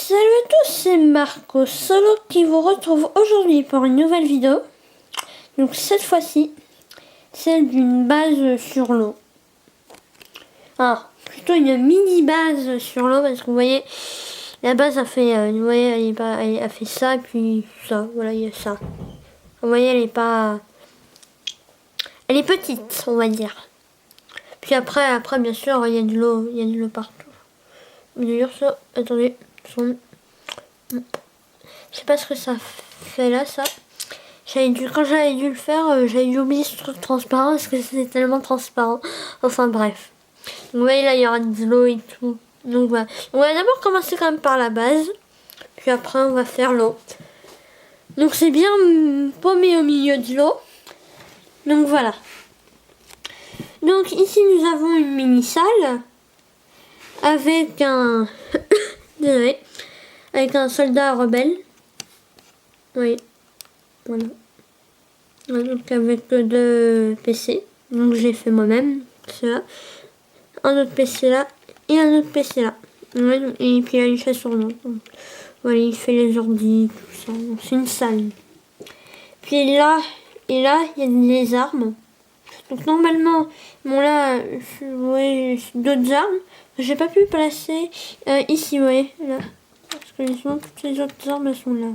Salut à tous, c'est Marco Solo qui vous retrouve aujourd'hui pour une nouvelle vidéo. Donc cette fois-ci, celle d'une base sur l'eau. Ah, plutôt une mini base sur l'eau parce que vous voyez, la base a fait, vous voyez, elle a fait ça puis ça. Voilà, il y a ça. Vous voyez, elle est petite, on va dire. Puis après bien sûr, il y a de l'eau partout. D'ailleurs ça, attendez, je sais pas ce que ça fait là, ça. Quand j'avais dû le faire, j'avais dû oublier ce truc transparent parce que c'était tellement transparent. Enfin bref. Donc vous voyez là, il y aura de l'eau et tout. Donc voilà. On va d'abord commencer quand même par la base. Puis après on va faire l'eau. Donc c'est bien paumé au milieu de l'eau. Donc voilà. Donc ici nous avons une mini salle. Avec un... Désolé. Avec un soldat rebelle. Oui. Voilà. Donc avec deux PC. Donc j'ai fait moi-même. Cela. Un autre PC là. Et un autre PC là. Ouais, et puis il y a une chaise sur l'autre. Voilà, il fait les ordi, tout ça. C'est une salle. Puis là, il y a des armes. Donc normalement, bon là, ouais, d'autres armes. J'ai pas pu placer ici, vous voyez, là. Parce que sinon, toutes les autres armes elles sont là.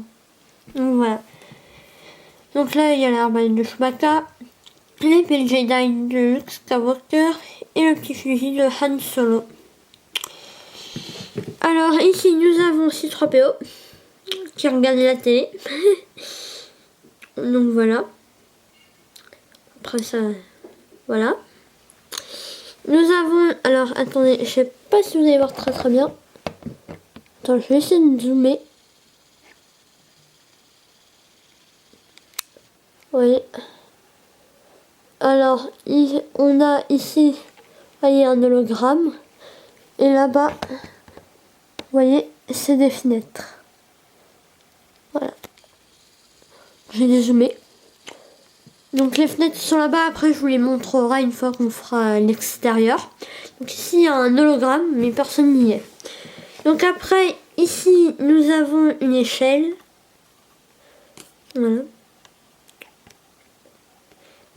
Donc voilà. Donc là, il y a l'arbalète de Chewbacca, l'épée de Jedi de Luke Skywalker et le petit fusil de Han Solo. Alors ici, nous avons C3PO qui regarde la télé. Donc voilà. Après ça, voilà. Nous avons... Alors, attendez, je sais pas si vous allez voir très bien. Attends, je vais essayer de zoomer. Oui. Alors, on a ici, vous voyez, un hologramme. Et là-bas, vous voyez, c'est des fenêtres. Voilà. J'ai dézoomé. Donc les fenêtres sont là-bas. Après, je vous les montrerai une fois qu'on fera l'extérieur. Donc ici, il y a un hologramme, mais personne n'y est. Donc après, ici, nous avons une échelle. Voilà.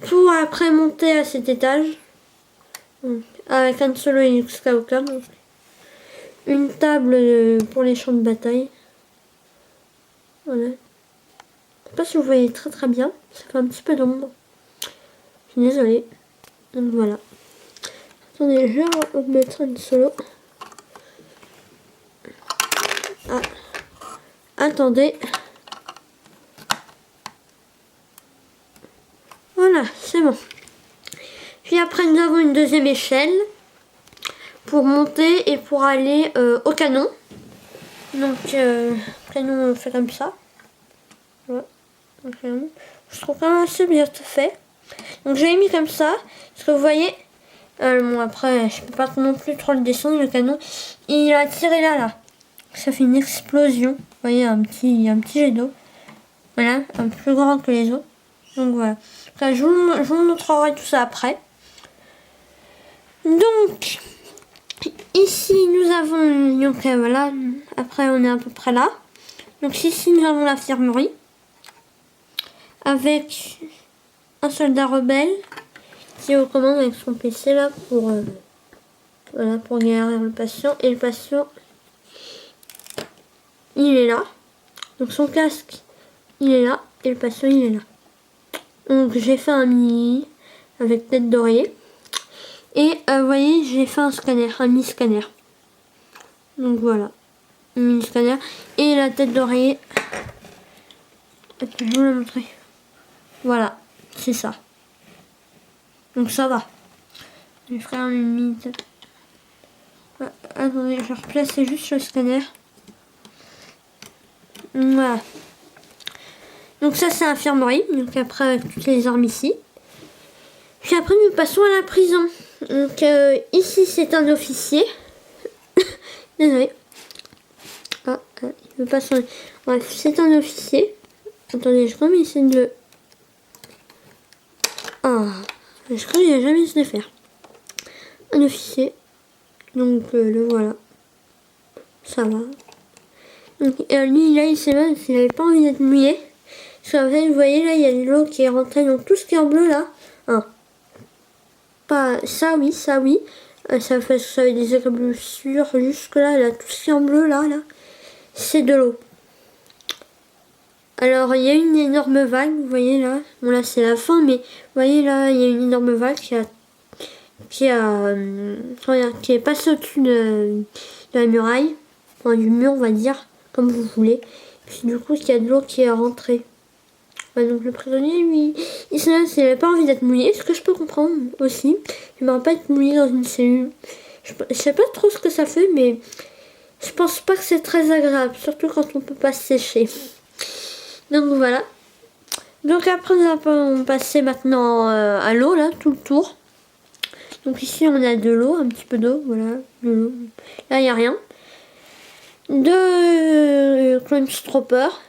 Pour après monter à cet étage. Donc, avec Han Solo et Luke Skywalker. Une table pour les champs de bataille. Voilà. Je sais pas si vous voyez très bien. Ça fait un petit peu d'ombre. Je suis désolée. Donc voilà. Attendez, je vais mettre Han Solo. Ah. Attendez. Voilà, c'est bon. Puis après, nous avons une deuxième échelle pour monter et pour aller au canon. Donc, canon fait comme ça. Ouais. Okay. Je trouve quand même assez bien fait. Donc, j'ai mis comme ça. Parce que vous voyez, bon, après, je peux pas non plus trop le descendre, le canon. Il a tiré là. Ça fait une explosion. Vous voyez, un petit jet d'eau. Voilà, un peu plus grand que les autres. Donc, voilà. Après, je vous montrerai tout ça après. Donc, ici, nous avons... Donc, voilà. Après, on est à peu près là. Donc, ici, nous avons l'infirmerie. Avec un soldat rebelle qui est aux commandes avec son PC là pour voilà, pour guérir le patient. Et le patient, il est là. Donc son casque, il est là. Et le patient, il est là. Donc j'ai fait un mini avec tête d'oreiller. Et vous voyez, j'ai fait un scanner, un mini scanner. Donc voilà, un mini scanner. Et la tête d'oreiller, je vais vous la montrer. Voilà, c'est ça. Donc ça va. Je ferai un mini. Attendez, je vais replacer juste le scanner. Voilà. Donc ça c'est l'infirmerie. Donc après avec toutes les armes ici. Puis après nous passons à la prison. Donc ici c'est un officier. Désolé. Ah, il veut pas son... Bref, c'est un officier. Attendez, je crois mais essayer de le... Ah, je crois qu'il n'a jamais su le faire. Un officier. Donc le voilà. Ça va. Donc, lui, là, il s'est même s'il n'avait pas envie d'être mouillé. Parce qu'en fait, vous voyez, là, il y a de l'eau qui est rentrée dans tout ce qui est en bleu, là. Hein. Pas ça, oui, ça, oui. Ça fait des éclaboussures jusque là, là, tout ce qui est en bleu, là, c'est de l'eau. Alors, il y a une énorme vague, vous voyez, là. Bon, là, c'est la fin, mais vous voyez, là, il y a une énorme vague qui est passée au-dessus de la muraille. Enfin, du mur, on va dire, comme vous voulez. Puis du coup, il y a de l'eau qui est rentrée. Ouais, donc le prisonnier, lui, il n'a pas envie d'être mouillé, ce que je peux comprendre aussi. Il ne va pas être mouillé dans une cellule. Je sais pas trop ce que ça fait, mais je pense pas que c'est très agréable, surtout quand on peut pas se sécher. Donc voilà. Donc après, on va passer maintenant à l'eau, là, tout le tour. Donc ici, on a de l'eau, un petit peu d'eau, voilà, de l'eau. Là, il n'y a rien. Deux clown stroppers.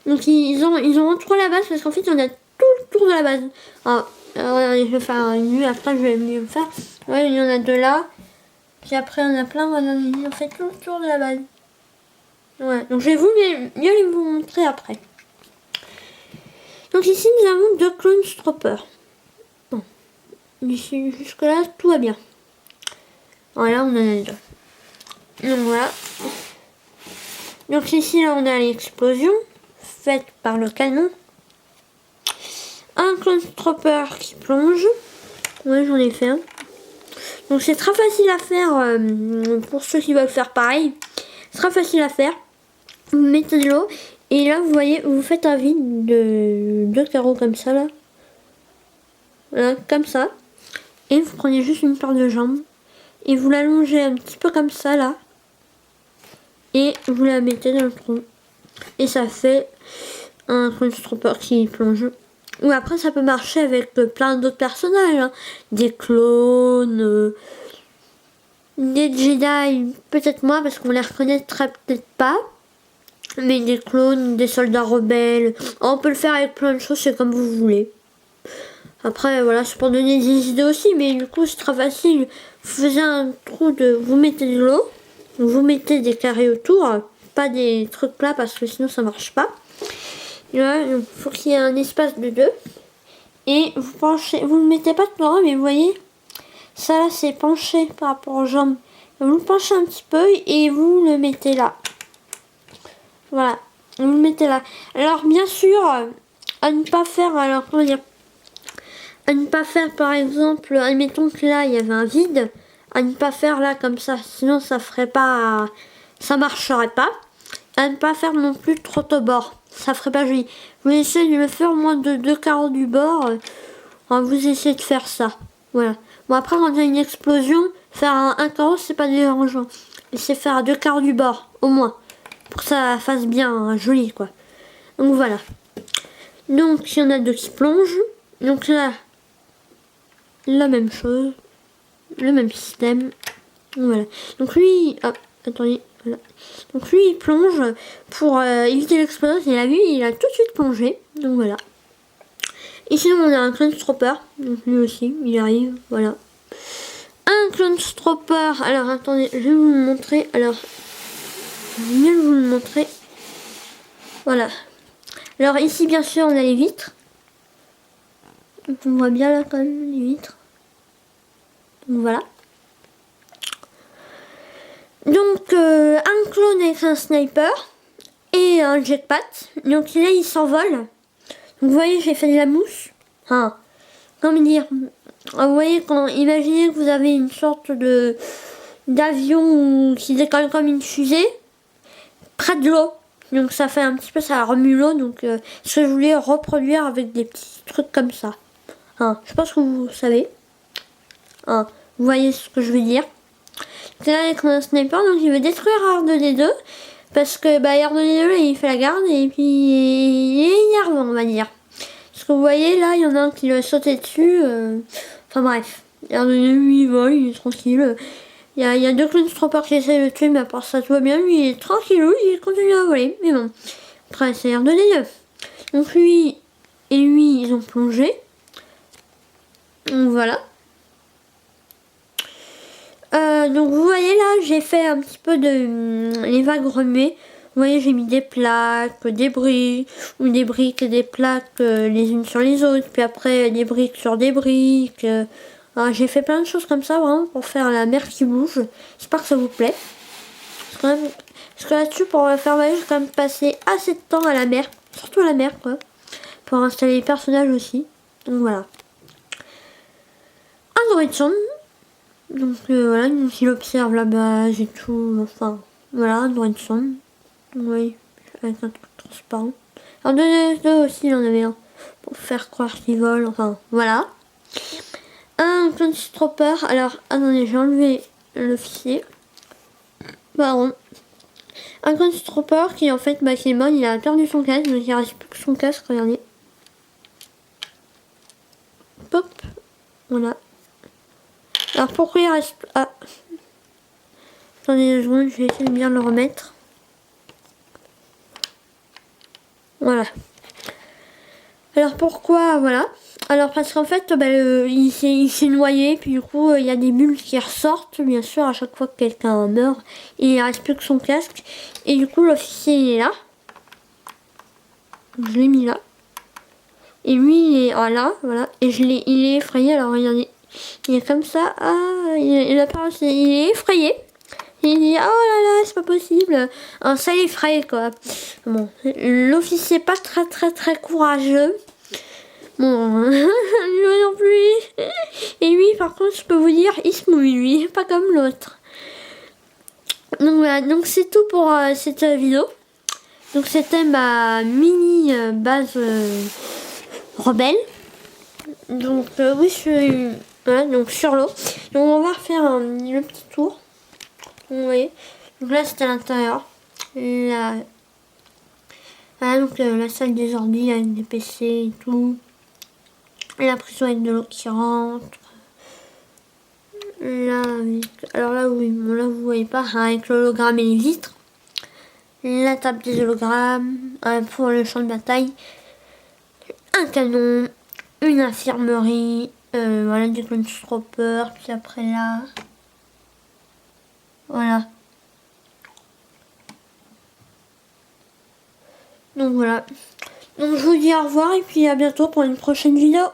Donc ils ont entouré la base parce qu'en fait on a tout le tour de la base. Alors je vais faire une vue, après je vais mieux me faire. Ouais, il y en a deux là. Puis après on a plein, voilà, ils ont fait tout le tour de la base. Ouais, donc je vais mieux vous montrer après. Donc ici nous avons deux clown stroppers. Bon. Ici jusque là tout va bien. Voilà, on en a deux. Donc voilà. Donc ici là on a l'explosion faite par le canon. Un clown stropper qui plonge. Ouais, j'en ai fait un. Donc c'est très facile à faire pour ceux qui veulent faire pareil. C'est très facile à faire. Vous mettez de l'eau et là vous voyez, vous faites un vide de 2 carreaux comme ça là. Voilà, comme ça. Et vous prenez juste une paire de jambes et vous l'allongez un petit peu comme ça là. Et vous la mettez dans le trou. Et ça fait un clown stropper qui plonge. Ou après ça peut marcher avec plein d'autres personnages. Hein. Des clones, des Jedi, peut-être moins parce qu'on les reconnaîtrait peut-être pas. Mais des clones, des soldats rebelles. On peut le faire avec plein de choses, c'est comme vous voulez. Après voilà, c'est pour donner des idées aussi, mais du coup c'est très facile. Vous faites un trou vous mettez de l'eau, vous mettez des carrés autour, pas des trucs plats parce que sinon ça marche pas. Là, il faut qu'il y ait un espace de 2. Et vous penchez, vous ne mettez pas de droit, mais vous voyez, ça là c'est penché par rapport aux jambes. Vous le penchez un petit peu et vous le mettez là. Voilà, vous le mettez là. Alors bien sûr, à ne pas faire, alors comment dire, à ne pas faire par exemple, admettons que là il y avait un vide, à ne pas faire là comme ça, sinon ça ferait pas, ça marcherait pas. À ne pas faire non plus trop au bord, ça ferait pas joli. Vous essayez de le faire au moins de 2 carreaux du bord, vous essayez de faire ça, voilà. Bon après quand il y a une explosion, faire un carreau c'est pas dérangeant. Essayez de faire 2 carreaux du bord, au moins, pour que ça fasse bien joli quoi. Donc voilà. Donc il y en a deux qui plongent, donc là, la même chose, le même système, voilà. Donc lui, hop, attendez. Voilà. Donc lui il plonge pour éviter l'explosion. Il a vu, il a tout de suite plongé. Donc voilà. Et sinon on a un clown stropper. Donc lui aussi, il arrive. Voilà. Un clown stropper. Alors attendez, je vais vous le montrer. Alors, je vais mieux vous le montrer. Voilà. Alors ici bien sûr on a les vitres. Donc on voit bien là quand même les vitres. Donc voilà. Donc un clone avec un sniper et un jetpack. Donc là il s'envole. Donc vous voyez j'ai fait de la mousse. Enfin, comment dire. Vous voyez quand imaginez que vous avez une sorte de d'avion qui décolle comme une fusée près de l'eau. Donc ça fait un petit peu, ça remue l'eau. Donc ce que je voulais reproduire avec des petits trucs comme ça. Hein, je pense que vous savez. Hein, vous voyez ce que je veux dire. C'est là avec un sniper, donc il veut détruire R2D2 parce que R2D2 là, il fait la garde et puis il est énervant on va dire. Parce que vous voyez là il y en a un qui lui a sauté dessus. Enfin bref, R2D2 lui il vole, il est tranquille. Il y a deux clown stroppers qui essaient de le tuer mais à part ça tout va bien, lui il est tranquillou, il continue à voler. Mais bon, après c'est R2D2. Donc lui et lui ils ont plongé. Donc voilà. Donc vous voyez là, j'ai fait un petit peu de les vagues remuées. Vous voyez, j'ai mis des plaques, des briques, ou des briques et des plaques les unes sur les autres, puis après des briques sur des briques. Alors, j'ai fait plein de choses comme ça vraiment pour faire la mer qui bouge. J'espère que ça vous plaît. Parce que là-dessus, pour faire ma j'ai quand même passé assez de temps à la mer, surtout à la mer quoi, pour installer les personnages aussi. Donc voilà. Android Sand. Donc voilà, donc il observe la base et tout, enfin voilà, Android Sand. Oui, avec un truc transparent. Alors deux aussi, il en avait un, pour faire croire qu'il vole, enfin voilà. Un Constropper, alors attendez, j'ai enlevé l'officier. Pardon. Un Constropper qui en fait, qui est mort, il a perdu son casque, donc il reste plus que son casque, regardez. Pop, voilà. Alors pourquoi il reste... Ah. Attendez 2 secondes, je vais essayer de bien le remettre. Voilà. Alors pourquoi, voilà. Alors parce qu'en fait, il s'est noyé, puis du coup, il y a des bulles qui ressortent, bien sûr, à chaque fois que quelqu'un meurt. Et il reste plus que son casque. Et du coup, l'officier, il est là. Je l'ai mis là. Et lui, il est là, voilà. Et il est effrayé, alors regardez. Il est comme ça. Ah, il est effrayé. Et il dit, oh là là, c'est pas possible. Alors ça l'effraie, quoi. Bon, l'officier pas très courageux. Bon, lui non plus. Et lui, par contre, je peux vous dire, il se mouille, lui, pas comme l'autre. Donc voilà, donc c'est tout pour cette vidéo. Donc c'était ma mini base rebelle. Donc oui, je suis voilà, donc sur l'eau. Donc on va refaire le petit tour. Vous voyez. Donc là c'était à l'intérieur. Voilà, donc la salle des ordi avec des PC et tout. La prison avec de l'eau qui rentre. Là, alors là oui, bon, là vous voyez pas, avec l'hologramme et les vitres. La table des hologrammes pour le champ de bataille. Un canon, une infirmerie, voilà des Constropper, puis après là. Voilà. Donc voilà. Donc je vous dis au revoir et puis à bientôt pour une prochaine vidéo.